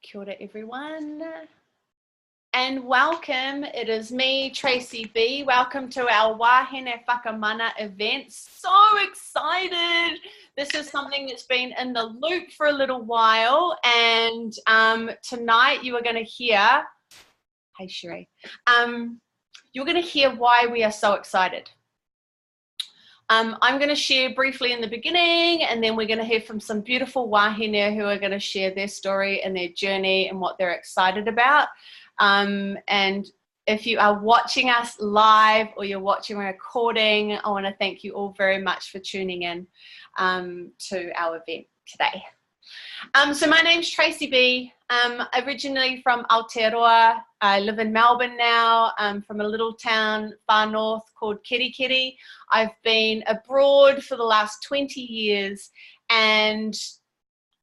Kia ora everyone, and welcome. It is me, Tracy B. Welcome to our Wahine Whakamana event. So excited! This is something that's been in the loop for a little while, and tonight you are going to hear, hey Sheree, you're going to hear why we are so excited. I'm going to share briefly in the beginning, and then we're going to hear from some beautiful wahine who are going to share their story and their journey and what they're excited about. And if you are watching us live or you're watching a recording, I want to thank you all very much for tuning in to our event today. So my name's Tracy B. Originally from Aotearoa. I live in Melbourne now. I'm from a little town far north called Kirikiri. I've been abroad for the last 20 years, and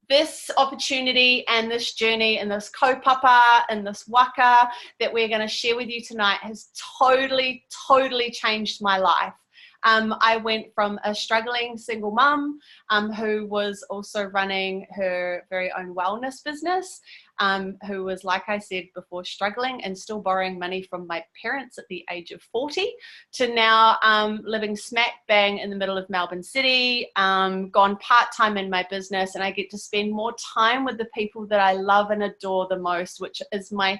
this opportunity and this journey and this kaupapa and this waka that we're going to share with you tonight has totally changed my life. I went from a struggling single mum who was also running her very own wellness business, who was, like I said before, struggling and still borrowing money from my parents at the age of 40, to now living smack bang in the middle of Melbourne City, gone part-time in my business, and I get to spend more time with the people that I love and adore the most, which is my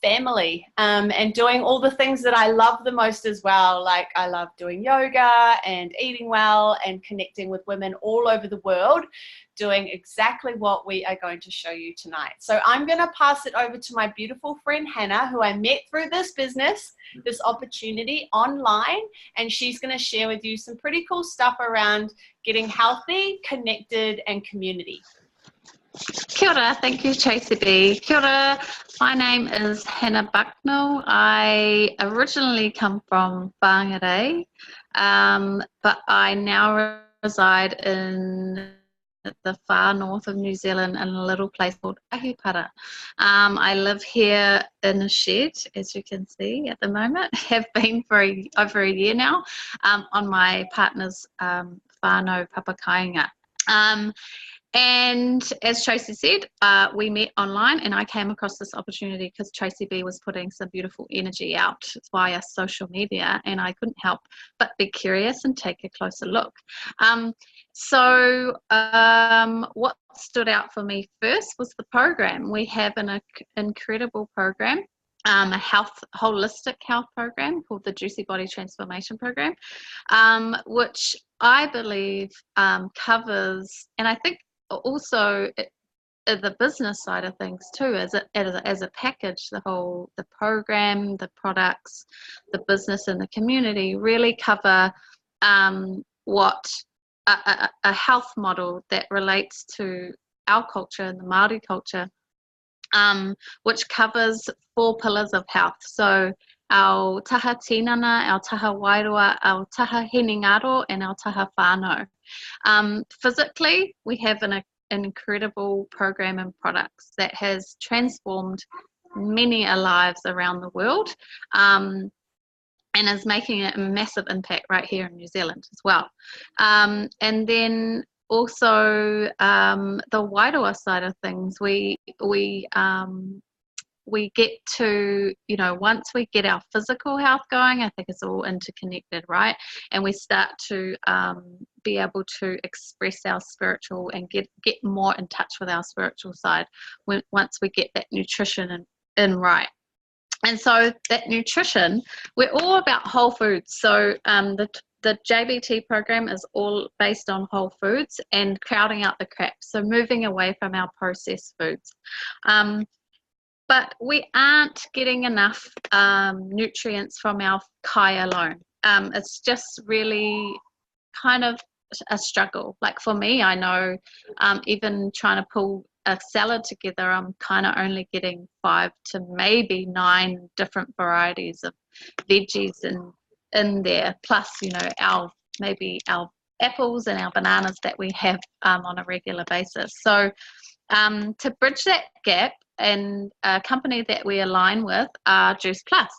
family, and doing all the things that I love the most as well. Like, I love doing yoga and eating well and connecting with women all over the world, doing exactly what we are going to show you tonight. So I'm going to pass it over to my beautiful friend Hannah, who I met through this business, this opportunity online, and she's going to share with you some pretty cool stuff around getting healthy, connected, and community. Kia ora, thank you Tracy B. Kia ora, my name is Hannah Bucknell. I originally come from Whangarei, but I now reside in the far north of New Zealand in a little place called Ahupara. I live here in a shed, as you can see at the moment. Have been for over a year now, on my partner's whānau papakainga. And as Tracy said, we met online, and I came across this opportunity because Tracy B was putting some beautiful energy out via social media, and I couldn't help but be curious and take a closer look. What stood out for me first was the program. We have an incredible program, a holistic health program called the Juicy Body Transformation Program, which I believe covers, and I think also the business side of things too, as a package, the program, the products, the business, and the community really cover what a health model that relates to our culture and the Māori culture, which covers 4 pillars of health. So our taha tinana, our taha wairua, our taha hinengaro, and our taha whānau. Physically, we have an incredible program and products that has transformed many lives around the world, and is making a massive impact right here in New Zealand as well. And then also the wairua side of things, we get to, once we get our physical health going, I think it's all interconnected, right? And we start to be able to express our spiritual and get more in touch with our spiritual side once we get that nutrition in right. And so that nutrition, we're all about whole foods. So the JBT program is all based on whole foods and crowding out the crap. So moving away from our processed foods. But we aren't getting enough nutrients from our kai alone. It's just really kind of a struggle. Like for me, I know even trying to pull a salad together, I'm kind of only getting 5 to maybe 9 different varieties of veggies in there, plus our apples and our bananas that we have on a regular basis. So to bridge that gap, and a company that we align with are Juice Plus.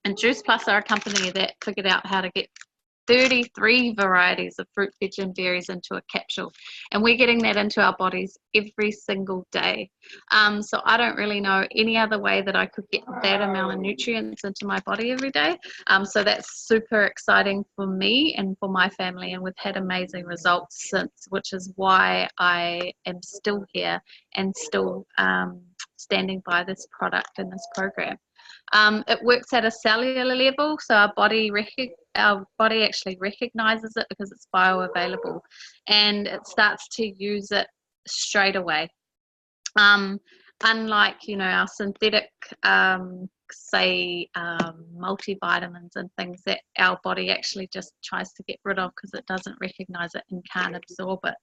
And Juice Plus are a company that figured out how to get 33 varieties of fruit, veg, and berries into a capsule, and we're getting that into our bodies every single day. So I don't really know any other way that I could get that amount of nutrients into my body every day. So that's super exciting for me and for my family, and we've had amazing results since, which is why I am still here and still standing by this product and this program. It works at a cellular level, so our body actually recognizes it because it's bioavailable, and it starts to use it straight away. Unlike, our synthetic, say, multivitamins and things that our body actually just tries to get rid of because it doesn't recognize it and can't absorb it.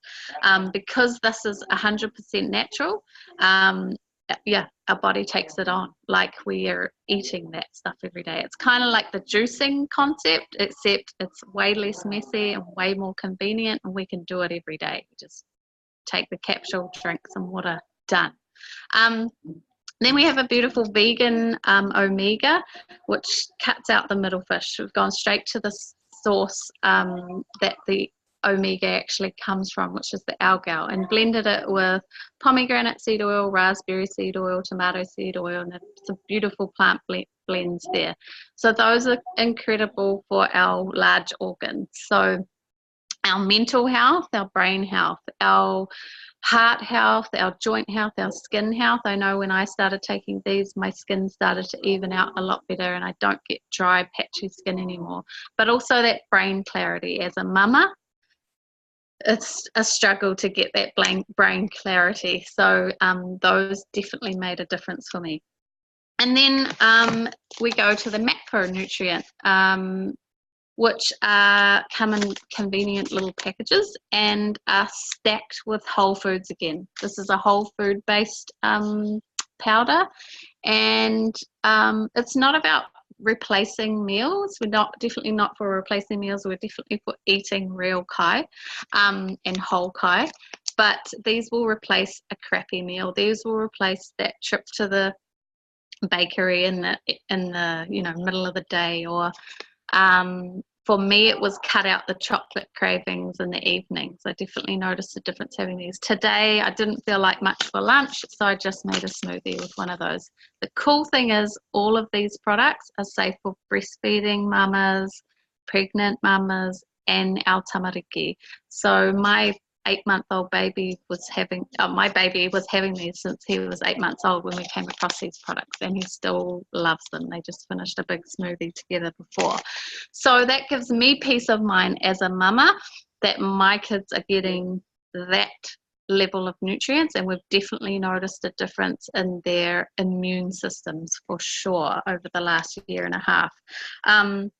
Because this is 100% natural, our body takes it on like we are eating that stuff every day. It's kind of like the juicing concept, except it's way less messy and way more convenient, and we can do it every day. We just take the capsule, drink some water, done. Then we have a beautiful vegan omega, which cuts out the middle fish. We've gone straight to the source that the omega actually comes from, which is the algae, and blended it with pomegranate seed oil, raspberry seed oil, tomato seed oil, and some beautiful plant blends there. So those are incredible for our large organs. So our mental health, our brain health, our heart health, our joint health, our skin health. I know when I started taking these, my skin started to even out a lot better, and I don't get dry, patchy skin anymore. But also that brain clarity. As a mama, it's a struggle to get that brain clarity. So those definitely made a difference for me. And then we go to the macronutrient, which come in convenient little packages and are stacked with whole foods again. This is a whole food based powder, and it's not about replacing meals. We're definitely not for replacing meals. We're definitely for eating real kai and whole kai. But these will replace a crappy meal. These will replace that trip to the bakery in the middle of the day, or for me, it was cut out the chocolate cravings in the evenings. I definitely noticed a difference having these. Today, I didn't feel like much for lunch, so I just made a smoothie with one of those. The cool thing is all of these products are safe for breastfeeding mamas, pregnant mamas, and our tamariki. So my 8-month-old baby was having, my baby was having these since he was 8 months old when we came across these products, and he still loves them. They just finished a big smoothie together before. So that gives me peace of mind as a mama that my kids are getting that level of nutrients, and we've definitely noticed a difference in their immune systems for sure over the last year and a half. And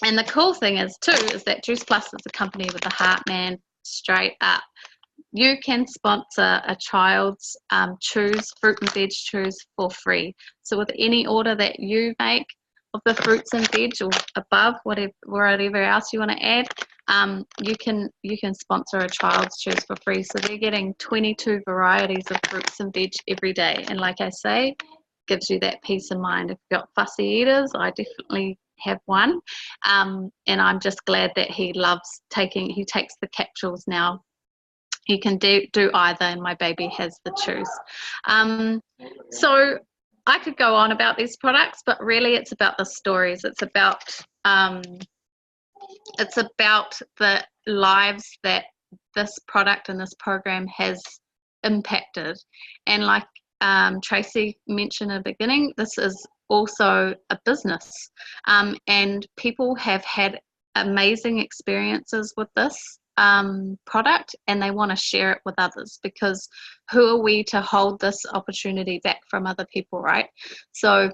the cool thing is too, is that Juice Plus is a company with a Heartman straight up. You can sponsor a child's fruit and veg chews for free. So with any order that you make of the fruits and veg, or above whatever else you want to add, you can sponsor a child's chews for free. So they're getting 22 varieties of fruits and veg every day, and like I say, gives you that peace of mind. If you've got fussy eaters, I definitely have one, and I'm just glad that he takes the capsules now. He can do either, and my baby has the chews. So I could go on about these products, but really it's about the stories. It's about the lives that this product and this program has impacted. And like Tracy mentioned at the beginning, this is also a business, and people have had amazing experiences with this product, and they want to share it with others, because who are we to hold this opportunity back from other people, right? So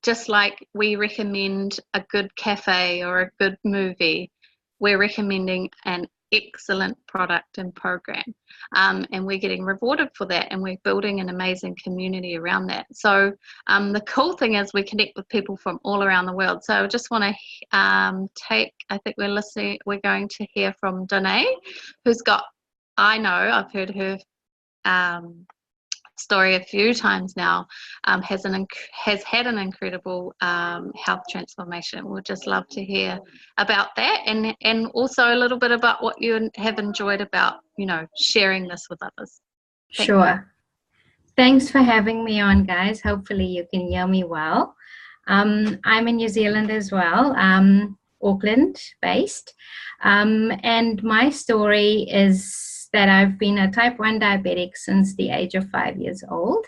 just like we recommend a good cafe or a good movie, we're recommending an excellent product and program, and we're getting rewarded for that, and we're building an amazing community around that. So the cool thing is we connect with people from all around the world. So I just want to I think we're going to hear from Danae, who's got, I've heard her story a few times now, has had an incredible health transformation. We'd just love to hear about that, and also a little bit about what you have enjoyed about, sharing this with others. Thank you. Sure. Thanks for having me on, guys. Hopefully you can hear me well. I'm in New Zealand as well, Auckland based. And my story is that I've been a type 1 diabetic since the age of 5 years old.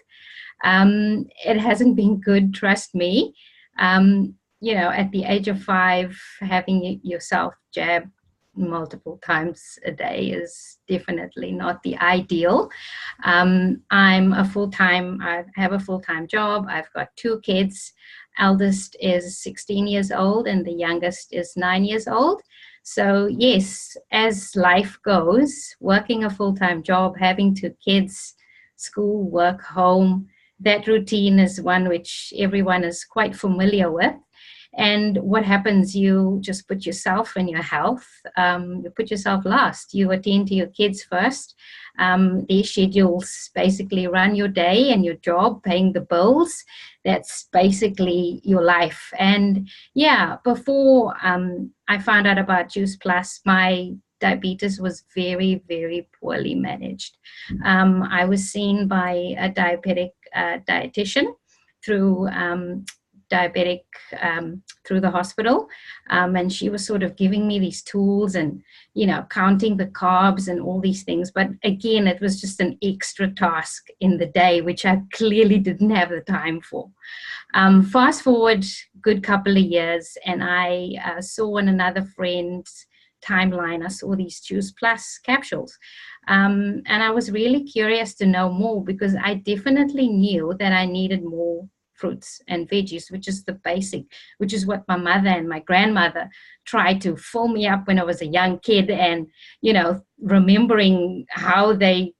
It hasn't been good, trust me. At the age of 5, having yourself jabbed multiple times a day is definitely not the ideal. I have a full-time job. I've got 2 kids. Eldest is 16 years old and the youngest is 9 years old. So yes, as life goes, working a full-time job, having 2 kids, school, work, home, that routine is one which everyone is quite familiar with. And what happens, you just put yourself and your health, you put yourself last. You attend to your kids first. Their schedules basically run your day and your job, paying the bills. That's basically your life. And yeah, before I found out about Juice Plus, my diabetes was very, very poorly managed. I was seen by a diabetic dietitian through through the hospital, and she was sort of giving me these tools and counting the carbs and all these things, but again it was just an extra task in the day which I clearly didn't have the time for. Fast forward good couple of years, and I saw on another friend's timeline, I saw these Juice Plus capsules, and I was really curious to know more, because I definitely knew that I needed more fruits and veggies, which is the basic, which is what my mother and my grandmother tried to fill me up when I was a young kid. And, remembering how they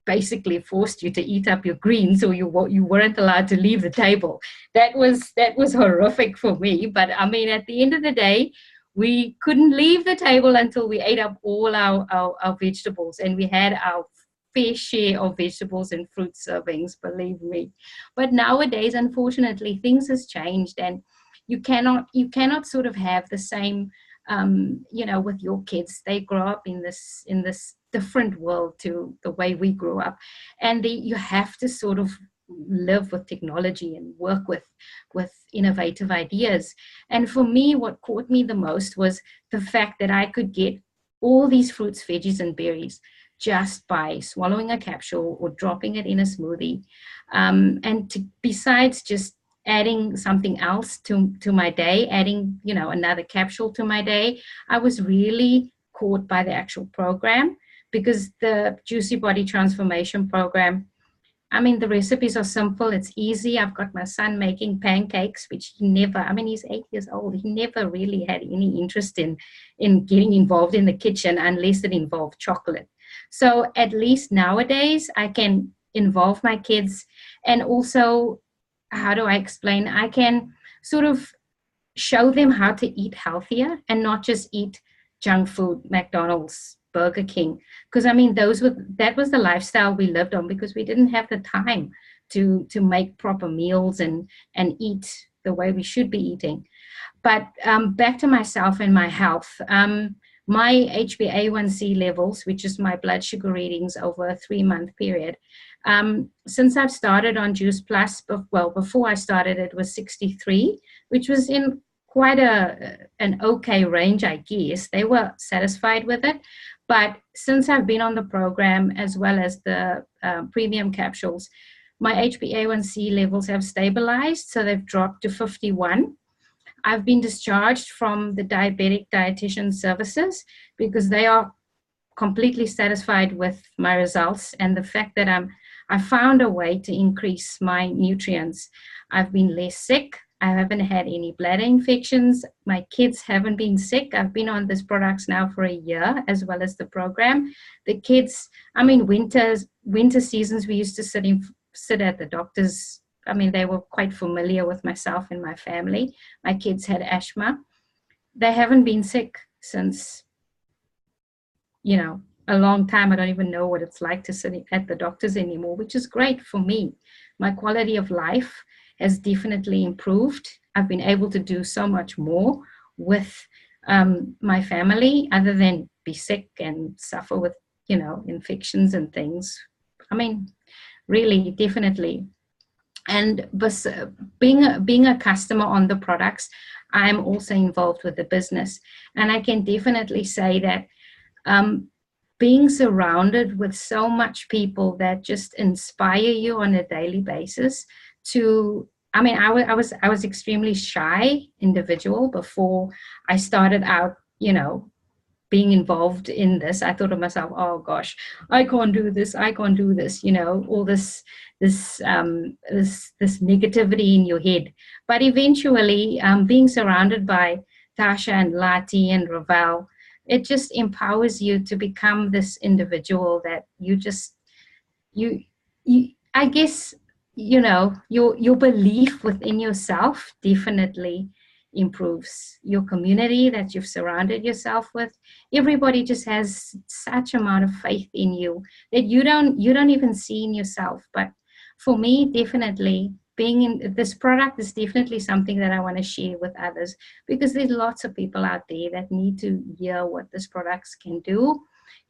basically forced you to eat up your greens, or you weren't allowed to leave the table. That was horrific for me. But I mean, at the end of the day, we couldn't leave the table until we ate up all our vegetables, and we had our fair share of vegetables and fruit servings, believe me. But nowadays, unfortunately, things has changed, and you cannot sort of have the same, with your kids. They grow up in this different world to the way we grew up, and you have to sort of live with technology and work with innovative ideas. And for me, what caught me the most was the fact that I could get all these fruits, veggies, and berries just by swallowing a capsule or dropping it in a smoothie. Besides just adding something else to my day, adding, another capsule to my day, I was really caught by the actual program, because the Juicy Body Transformation Program, I mean, the recipes are simple. It's easy. I've got my son making pancakes, which he's 8 years old. He never really had any interest in getting involved in the kitchen unless it involved chocolate. So at least nowadays I can involve my kids. And also, how do I explain? I can sort of show them how to eat healthier and not just eat junk food, McDonald's, Burger King, because I mean that was the lifestyle we lived on, because we didn't have the time to make proper meals and eat the way we should be eating. But back to myself and my health, my HbA1c levels, which is my blood sugar readings over a 3-month period, since I've started on Juice Plus, before I started it was 63, which was in quite an okay range, I guess. They were satisfied with it. But since I've been on the program, as well as the premium capsules, my HbA1c levels have stabilized, so they've dropped to 51. I've been discharged from the diabetic dietitian services because they are completely satisfied with my results and the fact that I found a way to increase my nutrients. I've been less sick. I haven't had any bladder infections. My kids haven't been sick. I've been on these products now for a year, as well as the program. The kids, winter seasons, we used to sit at the doctor's. They were quite familiar with myself and my family. My kids had asthma. They haven't been sick since, a long time. I don't even know what it's like to sit at the doctor's anymore, which is great for me. My quality of life has definitely improved. I've been able to do so much more with my family other than be sick and suffer with, infections and things. I mean, really, definitely. And being a customer on the products, I'm also involved with the business. And I can definitely say that being surrounded with so much people that just inspire you on a daily basis to, I was extremely shy individual before I started out, being involved in this. I thought to myself, oh gosh, I can't do this, all this negativity in your head. But eventually, being surrounded by Tasha and Lati and Ravel, it just empowers you to become this individual that you I guess, your belief within yourself definitely improves. Your community that you've surrounded yourself with, everybody just has such amount of faith in you that you don't even see in yourself. But for me, definitely being in this product is definitely something that I want to share with others, because there's lots of people out there that need to hear what this products can do.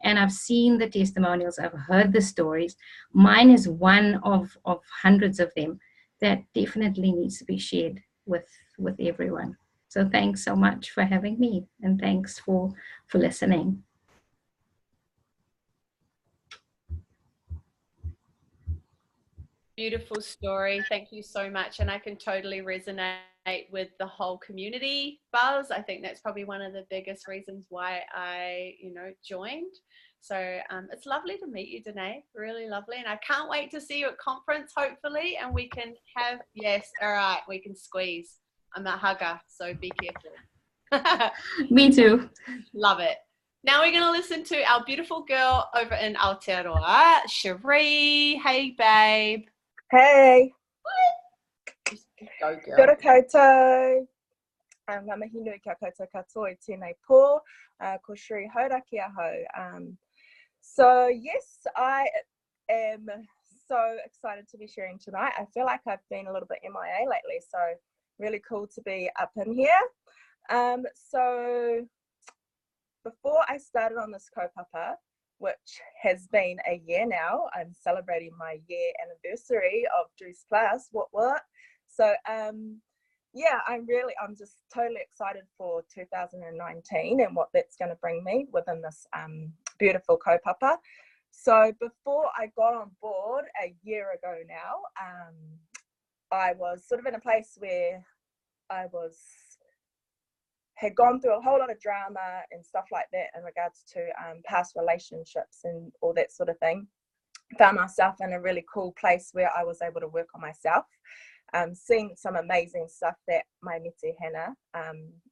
And I've seen the testimonials, I've heard the stories. Mine is one of hundreds of them that definitely needs to be shared with everyone. So thanks so much for having me, and thanks for listening. Beautiful story. Thank you so much. And I can totally resonate with the whole community buzz. I think that's probably one of the biggest reasons why I, joined. So it's lovely to meet you, Danae. Really lovely. And I can't wait to see you at conference, hopefully. And we can have, yes, all right, we can squeeze. I'm a hugger, so be careful. Me too. Love it. Now we're going to listen to our beautiful girl over in Aotearoa, Cherie. Hey, babe. Hey. Go, girl. Kia ora koutou. Ngā mihi nui kia koutou katoa I tēnei pō. Ko Cherie Hauraki ahau. So yes, I am so excited to be sharing tonight. I feel like I've been a little bit MIA lately, so really cool to be up in here. So before I started on this kaupapa, which has been a year now, I'm celebrating my year anniversary of Juice Plus. What? So yeah, I'm just totally excited for 2019 and what that's going to bring me within this beautiful kaupapa. So before I got on board a year ago now, I was sort of in a place where I had gone through a whole lot of drama and stuff like that in regards to past relationships and all that sort of thing. Found myself in a really cool place where I was able to work on myself, seeing some amazing stuff that my mete Hannah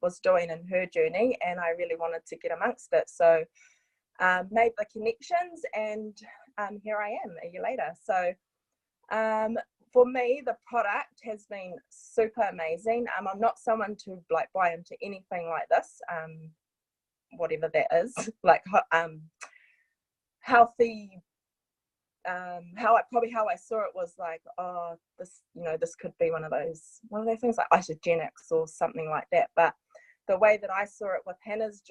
was doing in her journey, and I really wanted to get amongst it. So made the connections, and here I am a year later. So for me, the product has been super amazing. I'm not someone to buy into anything like this, whatever that is, like healthy. How I saw it was like, oh, this could be one of those things like isogenics or something like that. But the way that I saw it with Hannah's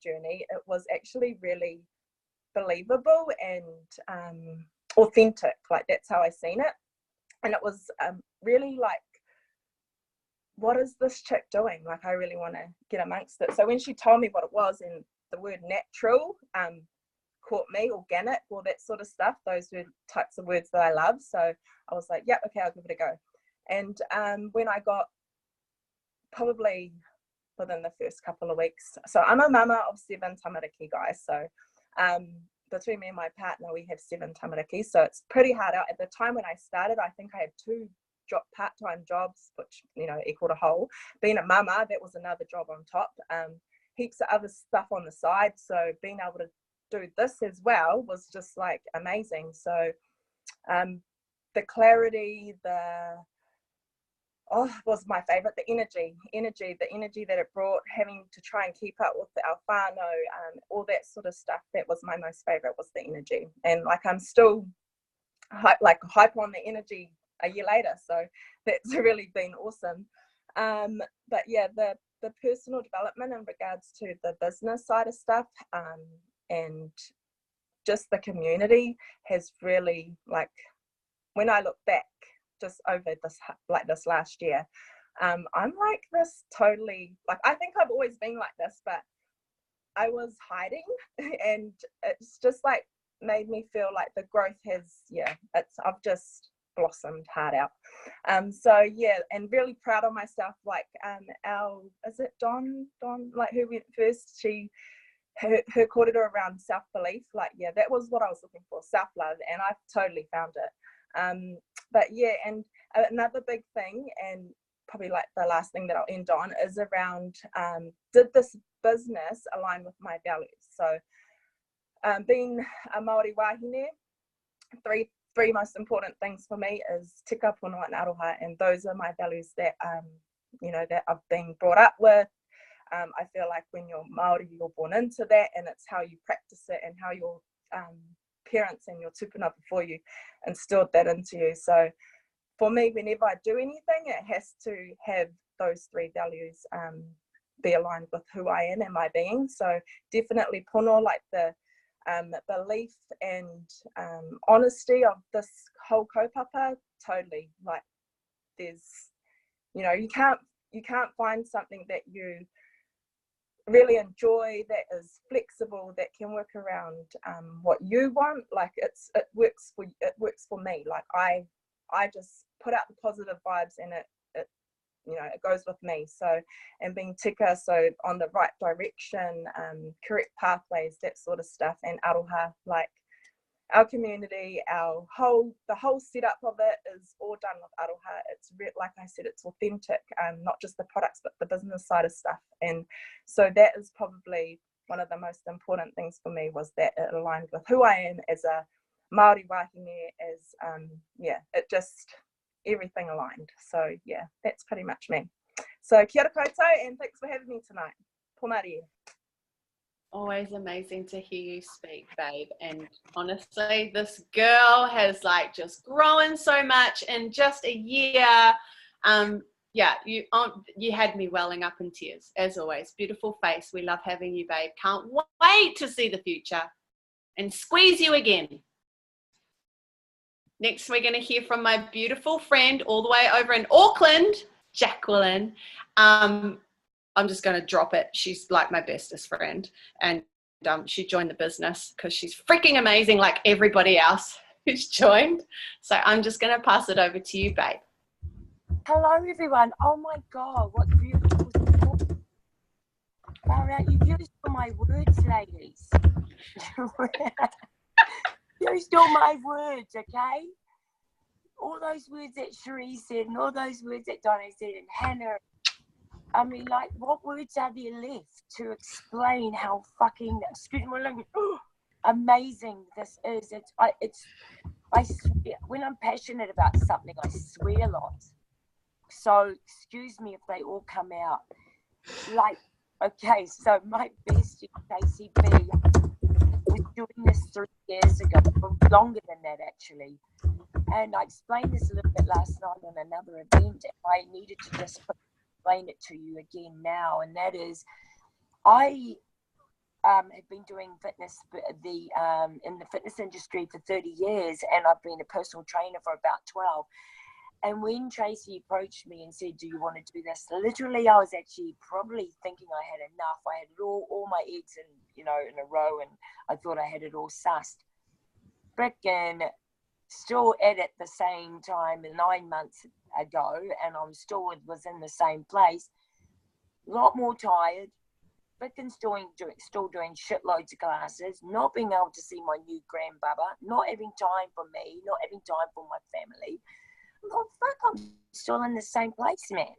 journey, it was actually really believable and authentic. Like, that's how I seen it. And it was really like, what is this chick doing? Like, I really want to get amongst it. So when she told me what it was, and the word natural caught me, organic, all that sort of stuff, those were types of words that I love. So I was like, yeah, okay, I'll give it a go. And when I got, probably within the first couple of weeks, so I'm a mama of 7 tamariki, guys. So between me and my partner, we have 7 tamariki, so it's pretty hard out. At the time when I started, I think I had 2 part-time jobs, which equaled a whole. Being a mama, that was another job on top. Heaps of other stuff on the side. So being able to do this as well was just like amazing. So the clarity, was my favorite. The energy that it brought, having to try and keep up with our whānau, all that sort of stuff. That was my most favorite, was the energy. And like, I'm still hype on the energy a year later, so that's really been awesome. But yeah, the personal development in regards to the business side of stuff, and just the community has really, like, when I look back just over this last year, I'm like this totally, like, I think I've always been like this, but I was hiding and it's just like made me feel like the growth has, I've just blossomed hard out. So yeah, and really proud of myself. Like, is it Dawn, like, who went first? Her kōrero around self-belief, like, yeah, that was what I was looking for, self-love, and I've totally found it. But yeah, and another big thing, and probably like the last thing that I'll end on, is around, did this business align with my values? So being a Māori wahine, three most important things for me is te ka pono and aroha, and those are my values that that I've been brought up with. I feel like when you're Māori, you're born into that, and it's how you practice it and how your parents and your tupuna before you instilled that into you. So for me, whenever I do anything, it has to have those three values be aligned with who I am and my being. So definitely pono, like the belief and honesty of this whole kaupapa, totally. Like, there's, you can't find something that you really enjoy that is flexible, that can work around what you want. Like, it works for me. Like, I just put out the positive vibes, and it goes with me. So, and being tika, so on the right direction, correct pathways, that sort of stuff. And aroha, like, our community, the whole setup of it is all done with aroha. It's like I said, it's authentic, not just the products, but the business side of stuff. And so that is probably one of the most important things for me, was that it aligned with who I am as a Māori wahine, as it just, everything aligned. So yeah, that's pretty much me. So kia ora koutou, and thanks for having me tonight. Pomari. Always amazing to hear you speak, babe. And honestly, this girl has like just grown so much in just a year. You had me welling up in tears, as always. Beautiful face. We love having you, babe. Can't wait to see the future and squeeze you again. Next, we're going to hear from my beautiful friend all the way over in Auckland, Jacqueline. I'm just going to drop it. She's like my bestest friend, and she joined the business because she's freaking amazing, like everybody else who's joined. So I'm just going to pass it over to you, babe. Hello, everyone. Oh my God, what beautiful support. All right, you used all my words, ladies. Used all my words, okay? All those words that Cherie said, and all those words that Donna said, and Hannah. I mean, like, what words are there left to explain how fucking, excuse my language, amazing this is? I swear, when I'm passionate about something, I swear a lot. So excuse me if they all come out. Like, okay, so my bestie, KCB, was doing this 3 years ago, longer than that actually. And I explained this a little bit last night on another event, and I needed to just explain it to you again now, and that is, I have been doing fitness in the fitness industry for 30 years, and I've been a personal trainer for about 12. And when Tracy approached me and said, do you want to do this? Literally, I was actually probably thinking I had enough. I had all my eggs in a row, and I thought I had it all sussed. Frickin' still at it the same time 9 months ago, and I'm still was in the same place, a lot more tired, frickin' still doing shitloads of classes, not being able to see my new grandbaba, not having time for me, not having time for my family. Oh, fuck, I'm still in the same place, man.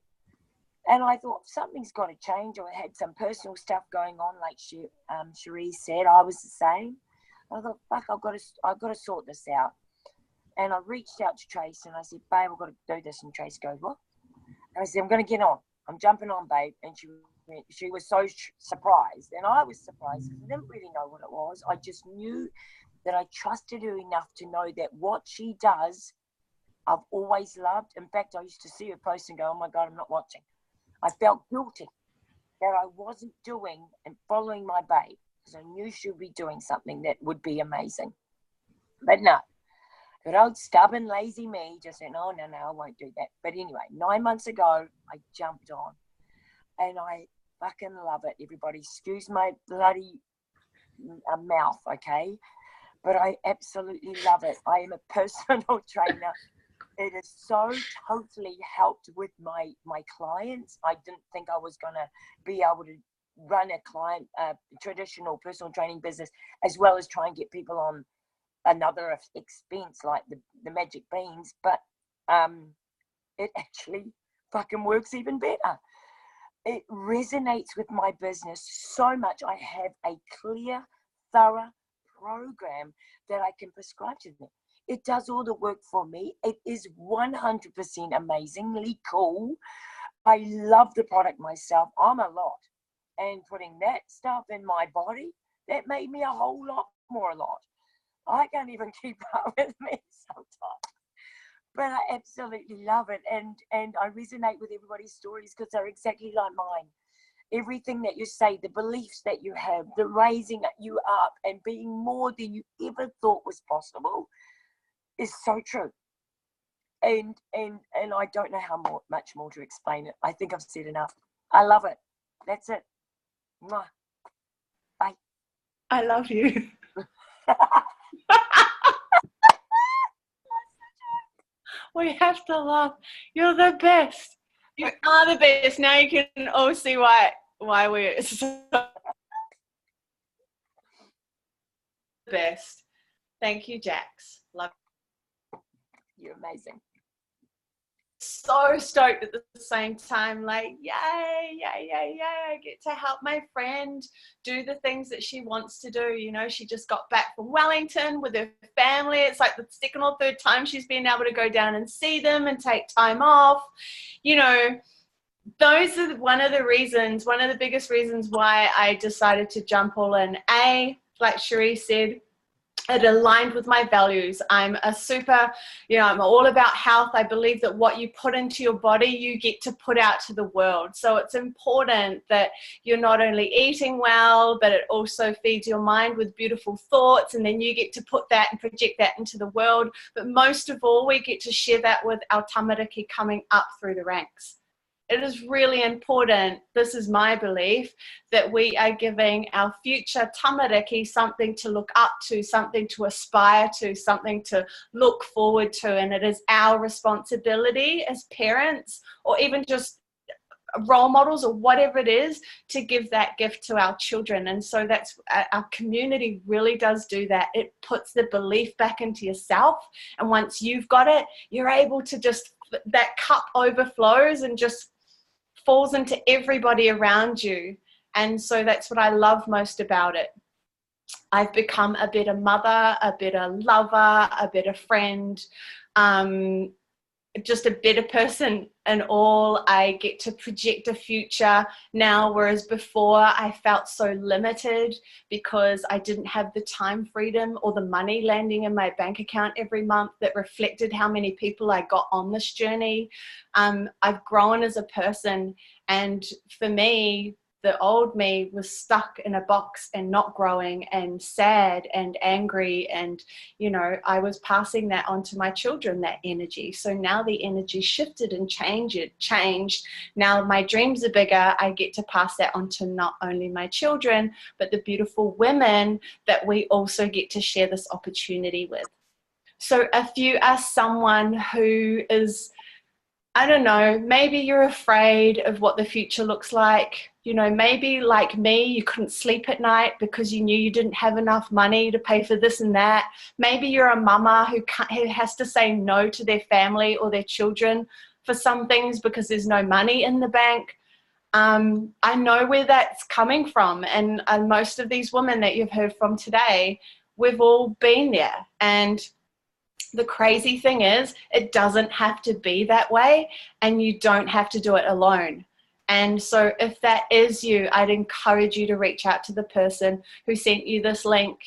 And I thought, something's got to change. I had some personal stuff going on, like Cherie said. I was the same. I thought, fuck, I've got to sort this out. And I reached out to Trace and I said, babe, I've got to do this. And Trace goes, what? And I said, I'm going to get on. I'm jumping on, babe. And she was so surprised. And I was surprised because I didn't really know what it was. I just knew that I trusted her enough to know that what she does, I've always loved. In fact, I used to see her post and go, oh my God, I'm not watching. I felt guilty that I wasn't doing and following my babe because I knew she would be doing something that would be amazing. But no, good old stubborn, lazy me just said, no, I won't do that. But anyway, 9 months ago, I jumped on and I fucking love it. Everybody, excuse my bloody mouth, okay? But I absolutely love it. I am a personal trainer. It has so totally helped with my clients. I didn't think I was going to be able to run a traditional personal training business as well as try and get people on another expense like the magic beans. But it actually fucking works even better. It resonates with my business so much. I have a clear, thorough program that I can prescribe to them. It does all the work for me. It is 100% amazingly cool. I love the product myself. I'm a lot. And putting that stuff in my body, that made me a whole lot more a lot. I can't even keep up with me sometimes. But I absolutely love it. And I resonate with everybody's stories because they're exactly like mine. Everything that you say, the beliefs that you have, the raising you up and being more than you ever thought was possible is so true. And I don't know how much more to explain it. I think I've said enough. I love it. That's it. Mwah. Bye. I love you. We have to laugh. You're the best. You are the best. Now you can all see why we're so the best. Thank you, Jax. Love. You're amazing. So stoked at the same time, like yay, I get to help my friend do the things that she wants to do. You know, she just got back from Wellington with her family. It's like the second or third time she's been able to go down and see them and take time off. You know, those are one of the biggest reasons why I decided to jump all in. Like Cherie said, it aligned with my values. I'm I'm all about health. I believe that what you put into your body, you get to put out to the world. So it's important that you're not only eating well, but it also feeds your mind with beautiful thoughts. And then you get to put that and project that into the world. But most of all, we get to share that with our tamariki coming up through the ranks. It is really important, this is my belief, that we are giving our future tamariki something to look up to, something to aspire to, something to look forward to. And it is our responsibility as parents, or even just role models or whatever it is, to give that gift to our children. And so that's our community really does do that. It puts the belief back into yourself. And once you've got it, you're able to just, that cup overflows and just falls into everybody around you. And so that's what I love most about it. I've become a better mother, a better lover, a better friend, just a better person in all. I get to project a future now, whereas before I felt so limited because I didn't have the time freedom or the money landing in my bank account every month that reflected how many people I got on this journey. I've grown as a person, and for me, the old me was stuck in a box and not growing and sad and angry. And, you know, I was passing that on to my children, that energy. So now the energy shifted and changed. Now my dreams are bigger. I get to pass that on to not only my children, but the beautiful women that we also get to share this opportunity with. So if you are someone who is, I don't know, maybe you're afraid of what the future looks like. You know, maybe like me, you couldn't sleep at night because you knew you didn't have enough money to pay for this and that. Maybe you're a mama who has to say no to their family or their children for some things because there's no money in the bank. I know where that's coming from. And most of these women that you've heard from today, we've all been there. And the crazy thing is, it doesn't have to be that way, and you don't have to do it alone. And so if that is you, I'd encourage you to reach out to the person who sent you this link.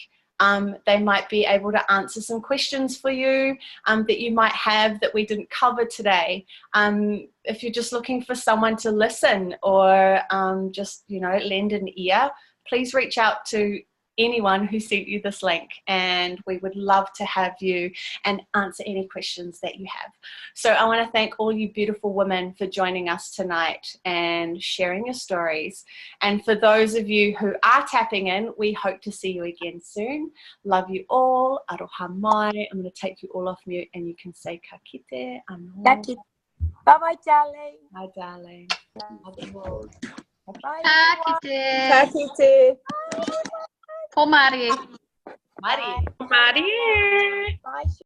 They might be able to answer some questions for you that you might have that we didn't cover today. If you're just looking for someone to listen or just, you know, lend an ear, please reach out to anyone who sent you this link, and we would love to have you and answer any questions that you have. So I want to thank all you beautiful women for joining us tonight and sharing your stories. And for those of you who are tapping in, we hope to see you again soon. Love you all. Aroha mai. I'm going to take you all off mute and you can say ka kite. Ka kite. Bye-bye, darling. Bye, darling. Love you all. Bye, Ka everyone. kite. Ka kite. Ko Mari. Mari. Maria. Bye.